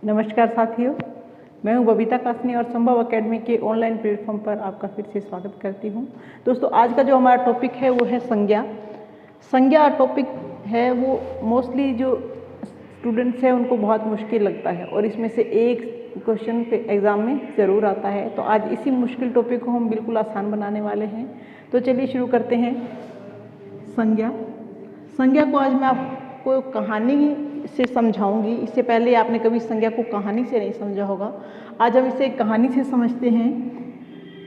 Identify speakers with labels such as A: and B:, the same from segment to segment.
A: नमस्कार साथियों, मैं हूं बबीता कासनी और संभव एकेडमी के ऑनलाइन प्लेटफॉर्म पर आपका फिर से स्वागत करती हूं। दोस्तों, आज का जो हमारा टॉपिक है वो है संज्ञा। संज्ञा टॉपिक है वो मोस्टली जो स्टूडेंट्स हैं उनको बहुत मुश्किल लगता है और इसमें से एक क्वेश्चन पे एग्ज़ाम में ज़रूर आता है। तो आज इसी मुश्किल टॉपिक को हम बिल्कुल आसान बनाने वाले हैं। तो चलिए शुरू करते हैं। संज्ञा को आज मैं आपको कहानी से समझाऊंगी। इससे पहले आपने कभी संज्ञा को कहानी से नहीं समझा होगा। आज हम इसे एक कहानी से समझते हैं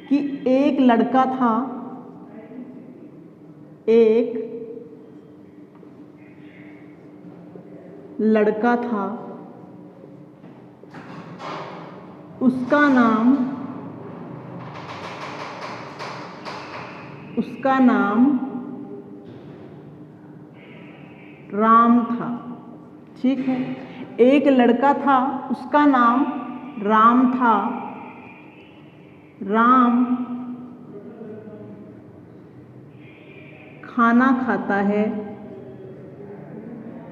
A: कि एक लड़का था, उसका नाम राम था। ठीक है, एक लड़का था, उसका नाम राम था। राम खाना खाता है,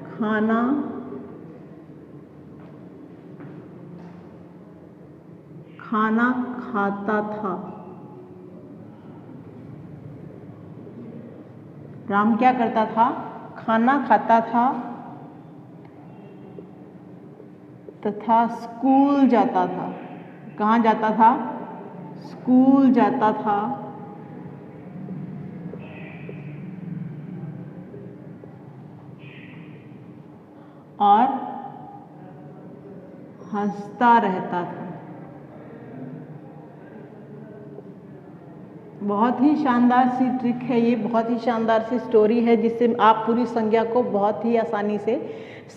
A: खाना खाता था। राम क्या करता था? खाना खाता था तथा स्कूल जाता था। कहाँ जाता था? स्कूल जाता था। और हंसता रहता था। बहुत ही शानदार सी ट्रिक है ये, बहुत ही शानदार सी स्टोरी है जिससे आप पूरी संज्ञा को बहुत ही आसानी से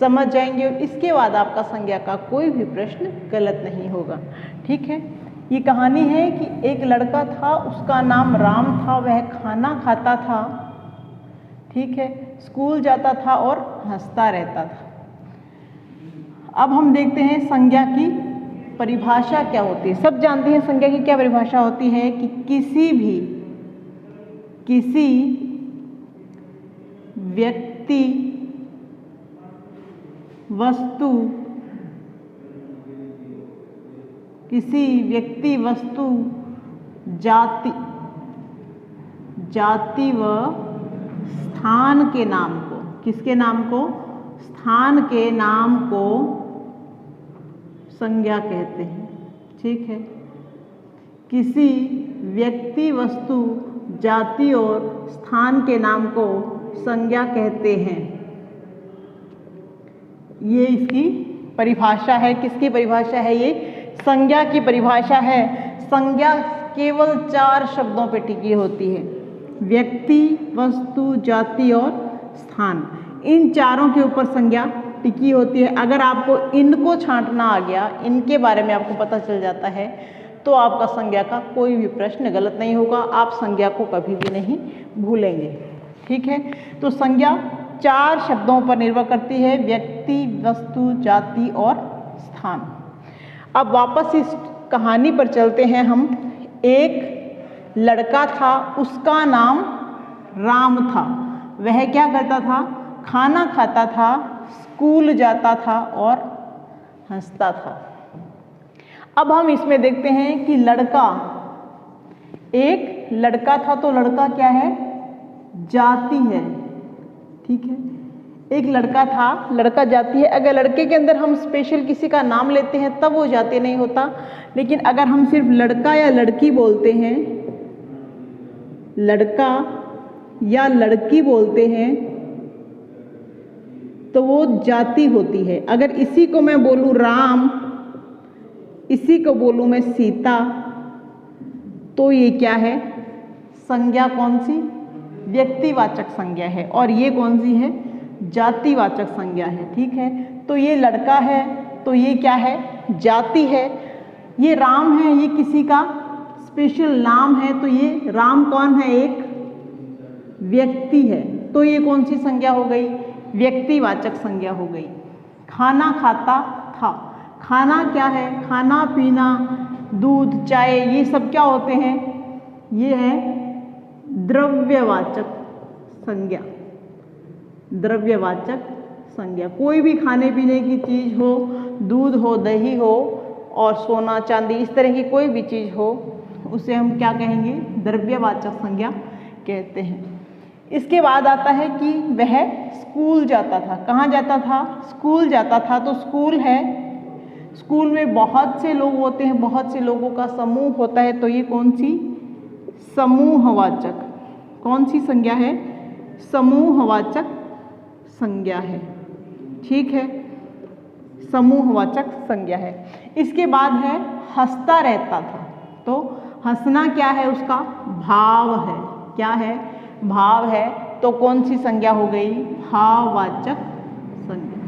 A: समझ जाएंगे और इसके बाद आपका संज्ञा का कोई भी प्रश्न गलत नहीं होगा। ठीक है, ये कहानी है कि एक लड़का था, उसका नाम राम था। वह खाना खाता था, ठीक है, स्कूल जाता था और हंसता रहता था। अब हम देखते हैं संज्ञा की परिभाषा क्या होती है। सब जानते हैं संज्ञा की क्या परिभाषा होती है कि किसी व्यक्ति, वस्तु, जाति व स्थान के नाम को, किसके नाम को? स्थान के नाम को संज्ञा कहते हैं। ठीक है, किसी व्यक्ति, वस्तु, जाति और स्थान के नाम को संज्ञा कहते हैं। ये इसकी परिभाषा है। किसकी परिभाषा है ये? संज्ञा की परिभाषा है। संज्ञा केवल 4 शब्दों पे टिकी होती है: व्यक्ति, वस्तु, जाति और स्थान। इन चारों के ऊपर संज्ञा टिकी होती है। अगर आपको इनको छांटना आ गया, इनके बारे में आपको पता चल जाता है, तो आपका संज्ञा का कोई भी प्रश्न गलत नहीं होगा। आप संज्ञा को कभी भी नहीं भूलेंगे। ठीक है, तो संज्ञा 4 शब्दों पर निर्भर करती है: व्यक्ति, वस्तु, जाति और स्थान। अब वापस इस कहानी पर चलते हैं हम। एक लड़का था, उसका नाम राम था। वह क्या करता था? खाना खाता था, स्कूल जाता था और हंसता था। अब हम इसमें देखते हैं कि एक लड़का था, तो लड़का क्या है? जाति है। ठीक है, एक लड़का था, लड़का जाति है। अगर लड़के के अंदर हम स्पेशल किसी का नाम लेते हैं तब वो जाति नहीं होता, लेकिन अगर हम सिर्फ लड़का या लड़की बोलते हैं, लड़का या लड़की बोलते हैं, तो वो जाति होती है। अगर इसी को मैं बोलूं राम, इसी को बोलूं मैं सीता, तो ये क्या है? संज्ञा कौन सी? व्यक्तिवाचक संज्ञा है। और ये कौन सी है? जातिवाचक संज्ञा है। ठीक है, तो ये लड़का है, तो ये क्या है? जाति है। ये राम है, ये किसी का स्पेशल नाम है, तो ये राम कौन है? एक व्यक्ति है। तो ये कौन सी संज्ञा हो गई? व्यक्तिवाचक संज्ञा हो गई। खाना खाता था। खाना क्या है? खाना पीना, दूध, चाय, ये सब क्या होते हैं? ये है द्रव्यवाचक संज्ञा। द्रव्यवाचक संज्ञा। कोई भी खाने पीने की चीज हो दूध हो, दही हो और सोना चांदी, इस तरह की कोई भी चीज़ हो, उसे हम क्या कहेंगे? द्रव्यवाचक संज्ञा कहते हैं। इसके बाद आता है कि वह स्कूल जाता था। कहाँ जाता था? स्कूल जाता था। तो स्कूल है, स्कूल में बहुत से लोग होते हैं, बहुत से लोगों का समूह होता है, तो ये कौन सी? समूहवाचक। कौन सी संज्ञा है? समूहवाचक संज्ञा है। ठीक है, समूहवाचक संज्ञा है। इसके बाद है हंसता रहता था। तो हंसना क्या है? उसका भाव है। क्या है? भाव है। तो कौन सी संज्ञा हो गई? भाववाचक संज्ञा।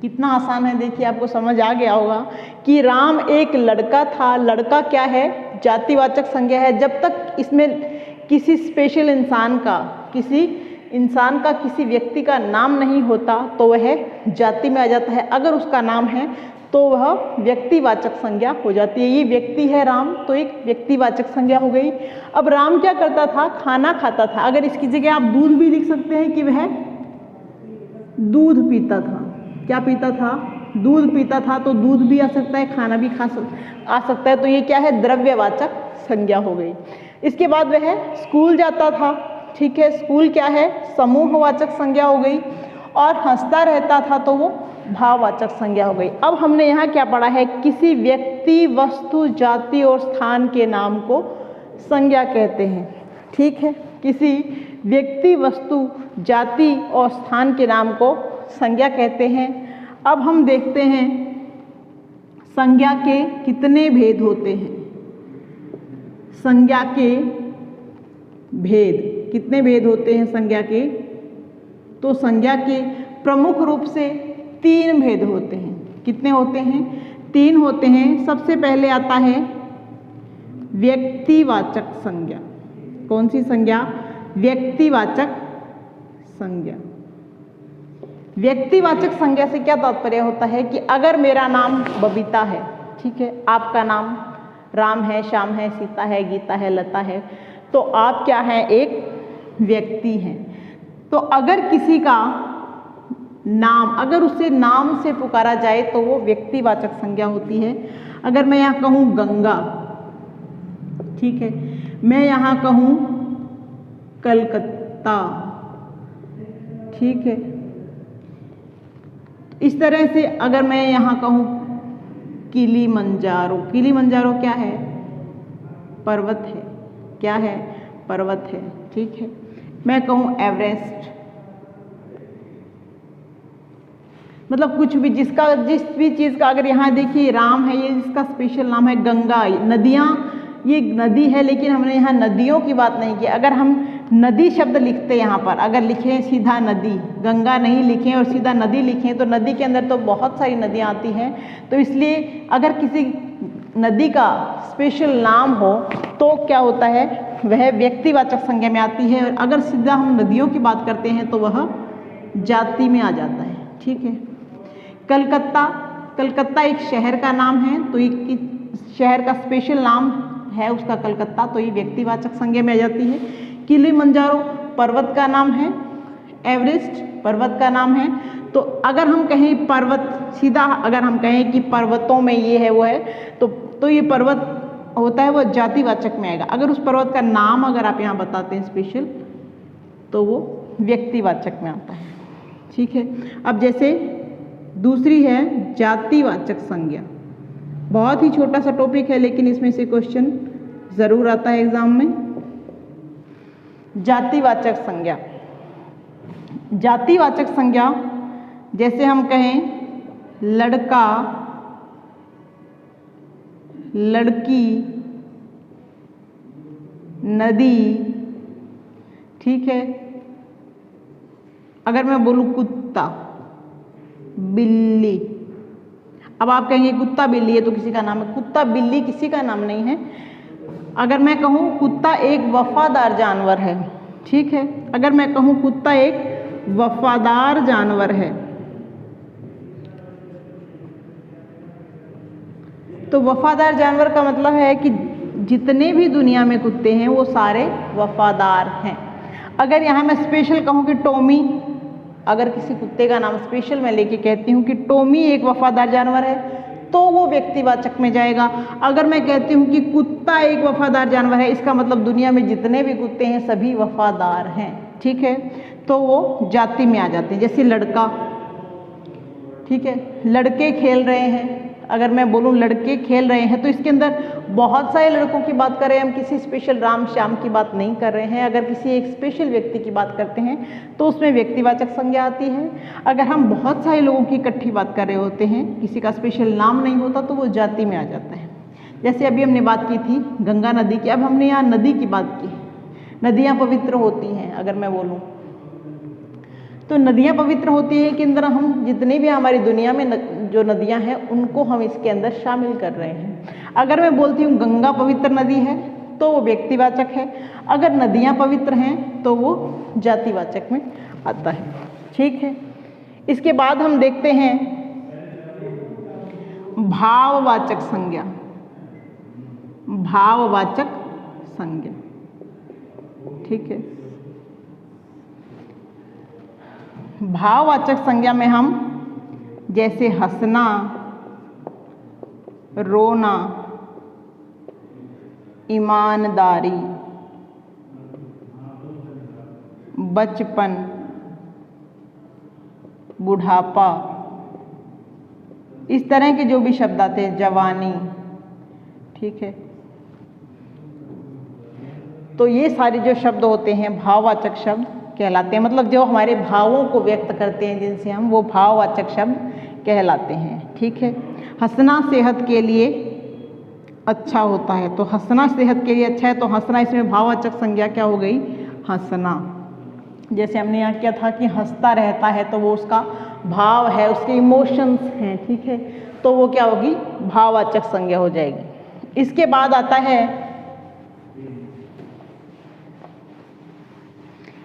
A: कितना आसान है, देखिए आपको समझ आ गया होगा कि राम एक लड़का था। लड़का क्या है? जातिवाचक संज्ञा है। जब तक इसमें किसी स्पेशल इंसान का, किसी व्यक्ति का नाम नहीं होता तो वह जाति में आ जाता है। अगर उसका नाम है तो वह व्यक्तिवाचक संज्ञा हो जाती है। ये व्यक्ति है राम, तो एक व्यक्तिवाचक संज्ञा हो गई। अब राम क्या करता था? खाना खाता था। अगर इसकी जगह आप दूध भी लिख सकते हैं कि वह दूध पीता था। क्या पीता था? दूध पीता था। तो दूध भी आ सकता है, खाना भी आ सकता है। तो ये क्या है? द्रव्यवाचक संज्ञा हो गई। इसके बाद वह स्कूल जाता था। ठीक है, स्कूल क्या है? समूहवाचक संज्ञा हो गई। और हंसता रहता था, तो वो भाववाचक संज्ञा हो गई। अब हमने यहाँ क्या पढ़ा है? किसी व्यक्ति, वस्तु, जाति और स्थान के नाम को संज्ञा कहते हैं। ठीक है, किसी व्यक्ति, वस्तु, जाति और स्थान के नाम को संज्ञा कहते हैं। अब हम देखते हैं संज्ञा के कितने भेद होते हैं। संज्ञा के भेद, कितने भेद होते हैं संज्ञा के? तो संज्ञा के प्रमुख रूप से 3 भेद होते हैं। कितने होते हैं? 3 होते हैं। सबसे पहले आता है व्यक्तिवाचक संज्ञा। कौन सी संज्ञा? व्यक्तिवाचक संज्ञा। व्यक्तिवाचक संज्ञा से क्या तात्पर्य होता है कि अगर मेरा नाम बबीता है, ठीक है, आपका नाम राम है, श्याम है, सीता है, गीता है, लता है, तो आप क्या हैं? एक व्यक्ति हैं। तो अगर किसी का नाम, अगर उसे नाम से पुकारा जाए तो वो व्यक्तिवाचक संज्ञा होती है। अगर मैं यहाँ कहूँ गंगा, ठीक है, मैं यहाँ कहूँ कलकत्ता, ठीक है, इस तरह से अगर मैं यहाँ कहूँ किलीमंजारो, किलीमंजारो क्या है? पर्वत है। क्या है? पर्वत है। ठीक है, मैं कहूँ एवरेस्ट, मतलब कुछ भी, जिस भी चीज़ का, अगर यहाँ देखिए राम है, ये जिसका स्पेशल नाम है। गंगा, नदियाँ, ये नदी है, लेकिन हमने यहाँ नदियों की बात नहीं की। अगर हम नदी शब्द लिखते हैं यहाँ पर, अगर लिखें सीधा नदी, गंगा नहीं लिखें और सीधा नदी लिखें, तो नदी के अंदर तो बहुत सारी नदियाँ आती हैं। तो इसलिए अगर किसी नदी का स्पेशल नाम हो तो क्या होता है? वह व्यक्तिवाचक संज्ञा में आती है। और अगर सीधा हम नदियों की बात करते हैं तो वह जाति में आ जाता है। ठीक है, कलकत्ता, कलकत्ता एक शहर का नाम है, तो एक शहर का स्पेशल नाम है उसका कलकत्ता, तो ये व्यक्तिवाचक संज्ञा में आ जाती है। किलीमंजारो पर्वत का नाम है, एवरेस्ट पर्वत का नाम है। तो अगर हम कहें पर्वत, सीधा अगर हम कहें कि पर्वतों में ये है वो है, तो ये पर्वत होता है, वो जातिवाचक में आएगा। अगर उस पर्वत का नाम अगर आप यहाँ बताते हैं स्पेशल, तो वो व्यक्तिवाचक में आता है। ठीक है, अब जैसे दूसरी है जातिवाचक संज्ञा। बहुत ही छोटा सा टॉपिक है, लेकिन इसमें से क्वेश्चन जरूर आता है एग्जाम में। जातिवाचक संज्ञा, जातिवाचक संज्ञा जैसे हम कहें लड़का, लड़की, नदी, ठीक है। अगर मैं बोलूं कुत्ता, बिल्ली, अब आप कहेंगे कुत्ता बिल्ली है तो किसी का नाम है, कुत्ता बिल्ली किसी का नाम नहीं है। अगर मैं कहूँ कुत्ता एक वफादार जानवर है, ठीक है, अगर मैं कहूँ कुत्ता एक वफादार जानवर है, तो वफादार जानवर का मतलब है कि जितने भी दुनिया में कुत्ते हैं वो सारे वफादार हैं। अगर यहाँ मैं स्पेशल कहूँ कि टॉमी, अगर किसी कुत्ते का नाम स्पेशल मैं लेके कहती हूँ कि टॉमी एक वफादार जानवर है, तो वो व्यक्तिवाचक में जाएगा। अगर मैं कहती हूँ कि कुत्ता एक वफादार जानवर है, इसका मतलब दुनिया में जितने भी कुत्ते हैं सभी वफादार हैं, ठीक है, तो वो जाति में आ जाते हैं। जैसे लड़का, ठीक है, लड़के खेल रहे हैं, अगर मैं बोलूँ लड़के खेल रहे हैं तो इसके अंदर बहुत सारे लड़कों की बात कर रहे हैं, हम किसी स्पेशल राम श्याम की बात नहीं कर रहे हैं। अगर किसी एक स्पेशल व्यक्ति की बात करते हैं तो उसमें व्यक्तिवाचक संज्ञा आती है। अगर हम बहुत सारे लोगों की इकट्ठी बात कर रहे होते हैं, किसी का स्पेशल नाम नहीं होता, तो वो जाति में आ जाता है। जैसे अभी हमने बात की थी गंगा नदी की, अब हमने यहाँ नदी की बात की। नदियाँ पवित्र होती हैं, अगर मैं बोलूँ तो नदियाँ पवित्र होती हैं कि अंदर हम जितनी भी हमारी दुनिया में जो नदियाँ हैं उनको हम इसके अंदर शामिल कर रहे हैं। अगर मैं बोलती हूँ गंगा पवित्र नदी है तो वो व्यक्तिवाचक है, अगर नदियाँ पवित्र हैं तो वो जातिवाचक में आता है, ठीक है। इसके बाद हम देखते हैं भाववाचक संज्ञा। भाववाचक संज्ञा, ठीक है। भाववाचक संज्ञा में हम जैसे हंसना, रोना, ईमानदारी, बचपन, बुढ़ापा, इस तरह के जो भी शब्द आते हैं, जवानी, ठीक है, तो ये सारे जो शब्द होते हैं भाववाचक शब्द कहलाते हैं। मतलब जो हमारे भावों को व्यक्त करते हैं जिनसे हम, वो भाववाचक शब्द कहलाते हैं, ठीक है। हंसना सेहत के लिए अच्छा होता है, तो हंसना सेहत के लिए अच्छा है, तो हंसना इसमें भाववाचक संज्ञा क्या हो गई, हंसना। जैसे हमने यहाँ किया था कि हंसता रहता है, तो वो उसका भाव है, उसके इमोशंस हैं, ठीक है, तो वो क्या होगी, भाववाचक संज्ञा हो जाएगी। इसके बाद आता है,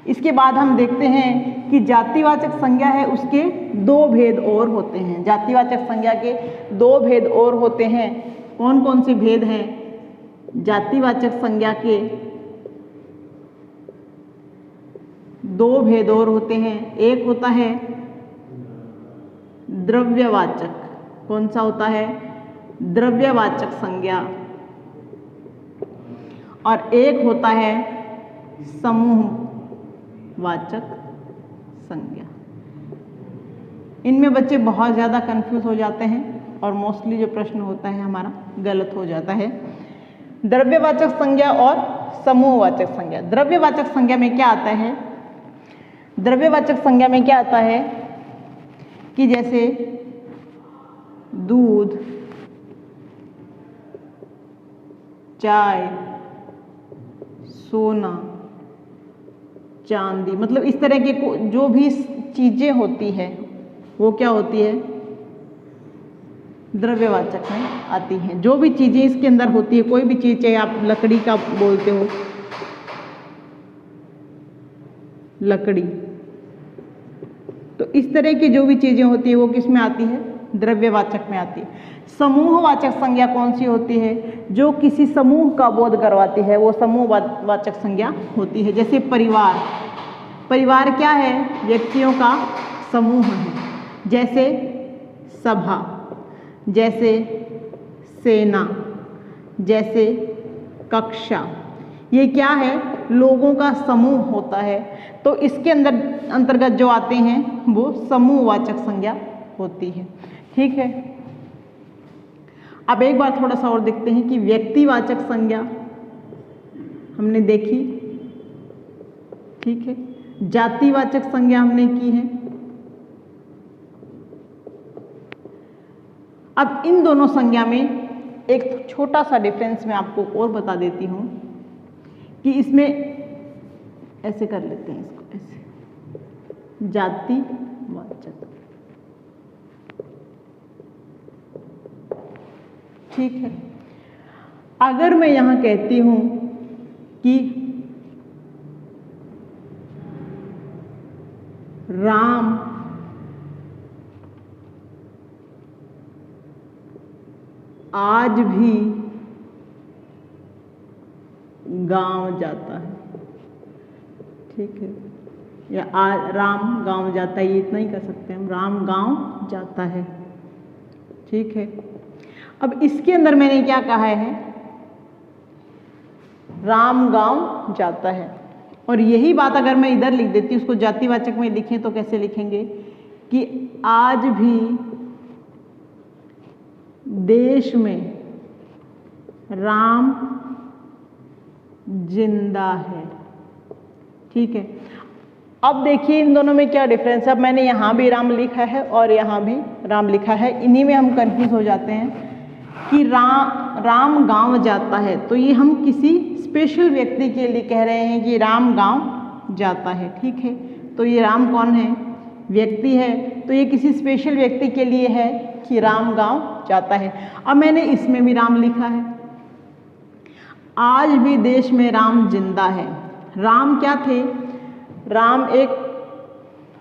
A: इसके बाद हम देखते हैं कि जातिवाचक संज्ञा है, उसके दो भेद और होते हैं। जातिवाचक संज्ञा के दो भेद और होते हैं। कौन कौन से भेद हैं? जातिवाचक संज्ञा के दो भेद और होते हैं। एक होता है द्रव्यवाचक। कौन सा होता है? द्रव्यवाचक संज्ञा। और एक होता है समूहवाचक संज्ञा। इनमें बच्चे बहुत ज़्यादा कंफ्यूज हो जाते हैं और मोस्टली जो प्रश्न होता है हमारा गलत हो जाता है। द्रव्यवाचक संज्ञा और समूहवाचक संज्ञा। द्रव्यवाचक संज्ञा में क्या आता है? द्रव्यवाचक संज्ञा में क्या आता है कि जैसे दूध, चाय, सोना, चांदी, मतलब इस तरह के जो भी चीजें होती है वो क्या होती है? द्रव्यवाचक में आती हैं। जो भी चीजें इसके अंदर होती है, कोई भी चीज, चाहे आप लकड़ी का बोलते हो, लकड़ी, तो इस तरह की जो भी चीजें होती है वो किस में आती है? द्रव्यवाचक में आती है। समूहवाचक संज्ञा कौन सी होती है? जो किसी समूह का बोध करवाती है, वो समूहवाचक संज्ञा होती है। जैसे परिवार। परिवार क्या है? व्यक्तियों का समूह है। जैसे सभा, जैसे सेना, जैसे कक्षा, ये क्या है? लोगों का समूह होता है। तो इसके अंतर्गत जो आते हैं वो समूहवाचक संज्ञा होती है। ठीक है, अब एक बार थोड़ा सा और देखते हैं कि व्यक्तिवाचक संज्ञा हमने देखी, ठीक है, जातिवाचक संज्ञा हमने की है। अब इन दोनों संज्ञा में एक छोटा सा डिफरेंस मैं आपको और बता देती हूँ कि इसमें ऐसे कर लेते हैं इसको, ऐसे जातिवाचक, ठीक है। अगर मैं यहां कहती हूं कि राम आज भी गांव जाता है, ठीक है, या राम गांव जाता है, ये इतना ही कर सकते हैं हम, राम गांव जाता है। ठीक है, अब इसके अंदर मैंने क्या कहा है, राम गांव जाता है। और यही बात अगर मैं इधर लिख देती हूँ, उसको जातिवाचक में लिखें तो कैसे लिखेंगे कि आज भी देश में राम जिंदा है। ठीक है, अब देखिए इन दोनों में क्या डिफरेंस है। अब मैंने यहाँ भी राम लिखा है और यहाँ भी राम लिखा है, इन्हीं में हम कंफ्यूज हो जाते हैं कि राम गांव जाता है, तो ये हम किसी स्पेशल व्यक्ति के लिए कह रहे हैं कि राम गांव जाता है। ठीक है, तो ये राम कौन है, व्यक्ति है, तो ये किसी स्पेशल व्यक्ति के लिए है कि राम गांव जाता है। अब मैंने इसमें भी राम लिखा है, आज भी देश में राम जिंदा है। राम क्या थे, राम एक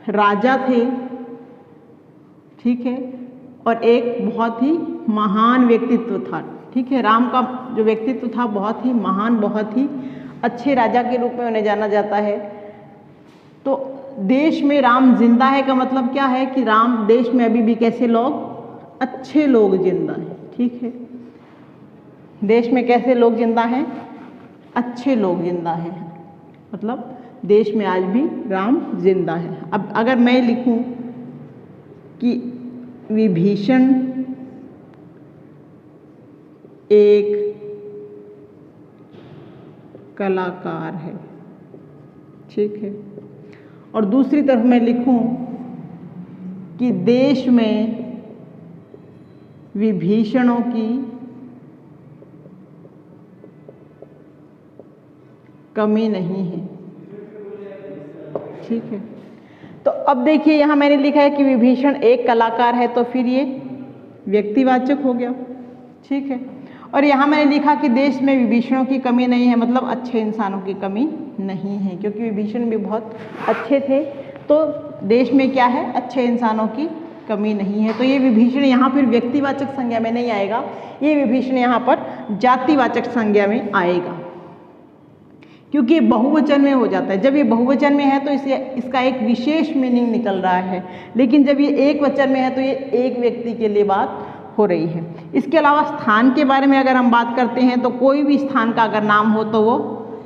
A: राजा थे। ठीक है, और एक बहुत ही महान व्यक्तित्व था। ठीक है, राम का जो व्यक्तित्व था बहुत ही महान, बहुत ही अच्छे राजा के रूप में उन्हें जाना जाता है। तो देश में राम जिंदा है का मतलब क्या है कि राम देश में अभी भी कैसे लोग, अच्छे लोग जिंदा हैं। ठीक है, देश में कैसे लोग जिंदा हैं, अच्छे लोग जिंदा हैं, मतलब देश में आज भी राम जिंदा है। अब अगर मैं लिखूं कि विभीषण एक कलाकार है। ठीक है, और दूसरी तरफ मैं लिखूं कि देश में विभीषणों की कमी नहीं है। ठीक है, तो अब देखिए यहाँ मैंने लिखा है कि विभीषण एक कलाकार है, तो फिर ये व्यक्तिवाचक हो गया। ठीक है, और यहाँ मैंने लिखा कि देश में विभीषणों की कमी नहीं है, मतलब अच्छे इंसानों की कमी नहीं है, क्योंकि विभीषण भी बहुत अच्छे थे, तो देश में क्या है, अच्छे इंसानों की कमी नहीं है। तो ये विभीषण यहाँ फिर व्यक्तिवाचक संज्ञा में नहीं आएगा, ये विभीषण यहाँ पर जातिवाचक संज्ञा में आएगा, क्योंकि बहुवचन में हो जाता है। जब ये बहुवचन में है तो इसे इसका एक विशेष मीनिंग निकल रहा है, लेकिन जब ये एक वचन में है तो ये एक व्यक्ति के लिए बात हो रही है। इसके अलावा स्थान के बारे में अगर हम बात करते हैं तो कोई भी स्थान का अगर नाम हो तो वो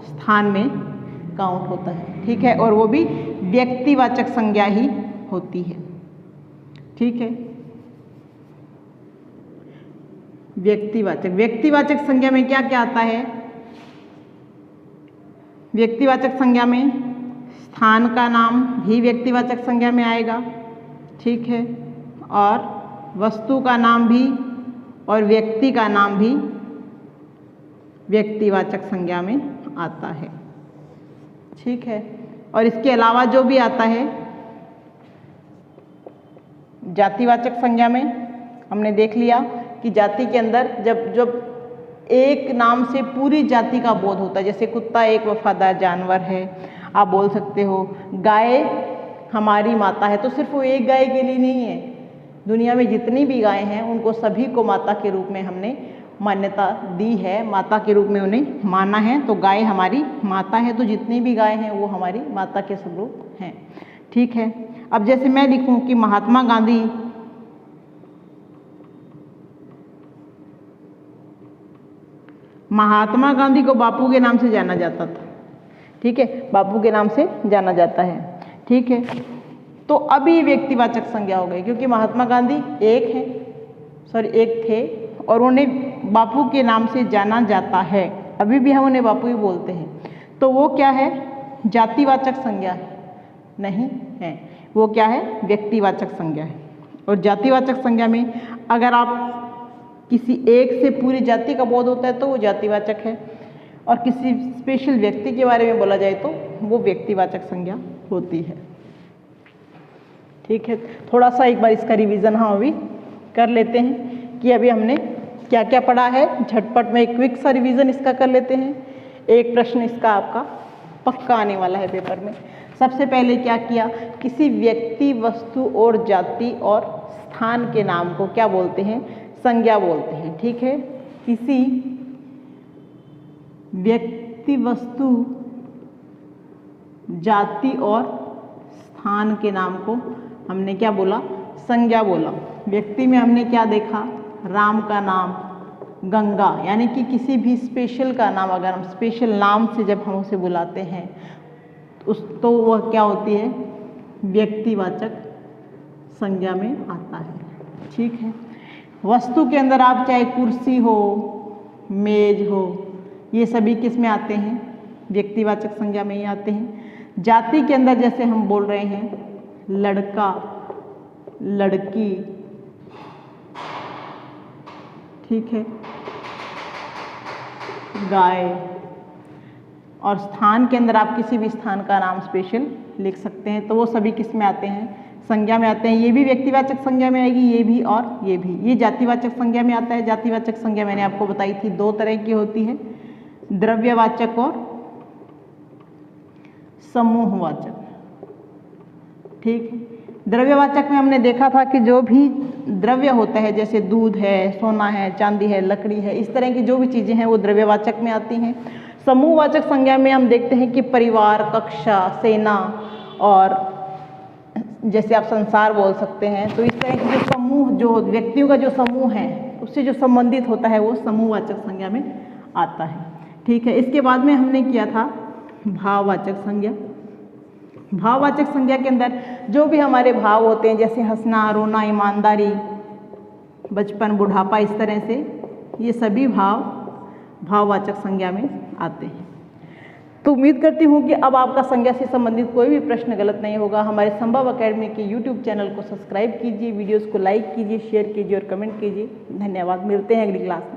A: स्थान में काउंट होता है। ठीक है, और वो भी व्यक्तिवाचक संज्ञा ही होती है। ठीक है, व्यक्तिवाचक संज्ञा में क्या क्या आता है, व्यक्तिवाचक संज्ञा में स्थान का नाम भी व्यक्तिवाचक संज्ञा में आएगा। ठीक है, और वस्तु का नाम भी और व्यक्ति का नाम भी व्यक्तिवाचक संज्ञा में आता है। ठीक है, और इसके अलावा जो भी आता है जातिवाचक संज्ञा में, हमने देख लिया कि जाति के अंदर जब एक नाम से पूरी जाति का बोध होता है, जैसे कुत्ता एक वफादार जानवर है, आप बोल सकते हो गाय हमारी माता है, तो सिर्फ वो एक गाय के लिए नहीं है, दुनिया में जितनी भी गाय हैं उनको सभी को माता के रूप में हमने मान्यता दी है, माता के रूप में उन्हें माना है। तो गाय हमारी माता है, तो जितनी भी गाय हैं वो हमारी माता के स्वरूप हैं। ठीक है, अब जैसे मैं लिखूं कि महात्मा गांधी को बापू के नाम से जाना जाता था। ठीक है, बापू के नाम से जाना जाता है। ठीक है, तो अभी व्यक्तिवाचक संज्ञा हो गई, क्योंकि महात्मा गांधी एक थे और उन्हें बापू के नाम से जाना जाता है, अभी भी हम उन्हें बापू ही बोलते हैं, तो वो क्या है, जातिवाचक संज्ञा है नहीं है, वो क्या है, व्यक्तिवाचक संज्ञा है। और जातिवाचक संज्ञा में अगर आप किसी एक से पूरी जाति का बोध होता है तो वो जातिवाचक है, और किसी स्पेशल व्यक्ति के बारे में बोला जाए तो वो व्यक्तिवाचक संज्ञा होती है। ठीक है, थोड़ा सा एक बार इसका रिवीजन हम अभी कर लेते हैं कि अभी हमने क्या क्या पढ़ा है, झटपट में एक क्विक सा रिवीजन इसका कर लेते हैं। एक प्रश्न इसका आपका पक्का आने वाला है पेपर में। सबसे पहले क्या किया, किसी व्यक्ति, वस्तु और जाति और स्थान के नाम को क्या बोलते हैं, संज्ञा बोलते हैं। ठीक है, किसी व्यक्ति, वस्तु, जाति और स्थान के नाम को हमने क्या बोला, संज्ञा बोला। व्यक्ति में हमने क्या देखा, राम का नाम, गंगा, यानी कि किसी भी स्पेशल का नाम, अगर हम स्पेशल नाम से जब हम उसे बुलाते हैं तो वह क्या होती है, व्यक्तिवाचक संज्ञा में आता है। ठीक है। वस्तु के अंदर आप चाहे कुर्सी हो, मेज हो, ये सभी किस में आते हैं, व्यक्तिवाचक संज्ञा में ही आते हैं। जाति के अंदर जैसे हम बोल रहे हैं लड़का, लड़की, ठीक है, गाय, और स्थान के अंदर आप किसी भी स्थान का नाम स्पेशल लिख सकते हैं, तो वो सभी किस में आते हैं, संज्ञा में आते हैं। ये भी व्यक्तिवाचक संज्ञा में आएगी, ये भी और ये भी। ये जातिवाचक संज्ञा में आता है। जातिवाचक संज्ञा मैंने आपको बताई थी दो तरह की होती है, द्रव्यवाचक और समूहवाचक। ठीक है। द्रव्यवाचक में हमने देखा था कि जो भी द्रव्य होता है, जैसे दूध है, सोना है, चांदी है, लकड़ी है, इस तरह की जो भी चीज़ें हैं वो द्रव्यवाचक में आती हैं। समूहवाचक संज्ञा में हम देखते हैं कि परिवार, कक्षा, सेना, और जैसे आप संसार बोल सकते हैं। तो इस तरह के जो समूह, जो व्यक्तियों का जो समूह है उससे जो संबंधित होता है वो समूहवाचक संज्ञा में आता है। ठीक है। इसके बाद में हमने किया था भाववाचक संज्ञा। भाववाचक संज्ञा के अंदर जो भी हमारे भाव होते हैं, जैसे हंसना, रोना, ईमानदारी, बचपन, बुढ़ापा, इस तरह से ये सभी भाव भाववाचक संज्ञा में आते हैं। तो उम्मीद करती हूँ कि अब आपका संज्ञा से संबंधित कोई भी प्रश्न गलत नहीं होगा। हमारे संभव अकेडमी के यूट्यूब चैनल को सब्सक्राइब कीजिए, वीडियोज़ को लाइक कीजिए, शेयर कीजिए और कमेंट कीजिए। धन्यवाद। मिलते हैं अगली क्लास में।